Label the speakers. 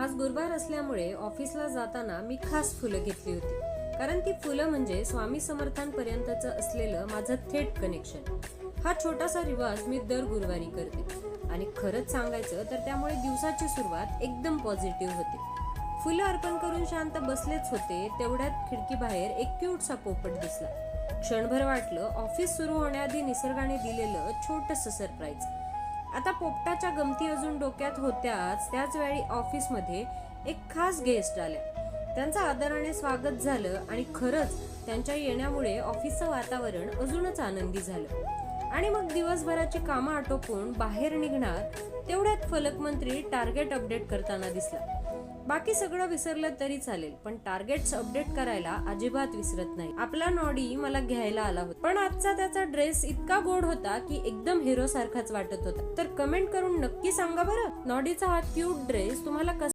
Speaker 1: आज गुरुवार असल्यामुळे ऑफिसला जाताना मी खास फुलं घेतली होती, कारण ती फुलं म्हणजे स्वामी समर्थांपर्यंतचं असलेलं माझं थेट कनेक्शन. हा छोटासा रिवाज मी दर गुरुवारी करते आणि खरंच सांगायचं तर त्यामुळे दिवसाची सुरुवात एकदम पॉझिटिव्ह होते. फुलं अर्पण करून शांत बसलेच होते, तेवढ्यात खिडकीबाहेर एक क्यूटसा पोपट दिसला. क्षणभर वाटलं ऑफिस सुरू होण्याआधी निसर्गाने दिलेलं छोटंसं सरप्राईज. आता पोपटाच्या गमती अजून डोक्यात होत्याच, त्याच वेळी ऑफिसमध्ये एक खास गेस्ट आल्या. त्यांचं आदराने स्वागत झालं आणि खरंच त्यांच्या येण्यामुळे ऑफिसचं वातावरण अजूनच आनंदी झालं. आणि मग दिवसभराची कामं आटोपून बाहेर निघणार तेवढ्यात फलकमंत्री टार्गेट अपडेट करताना दिसला. बाकी सगळं विसरलं तरी चालेल, पण टार्गेट्स अपडेट करायला अजिबात विसरत नाही. आपला नॉडी मला घ्यायला आला होता, पण आजचा त्याचा ड्रेस इतका गोड होता की एकदम हिरो सारखाच वाटत होता. तर कमेंट करून नक्की सांगा बरं, नॉडीचा हा क्यूट ड्रेस तुम्हाला कसा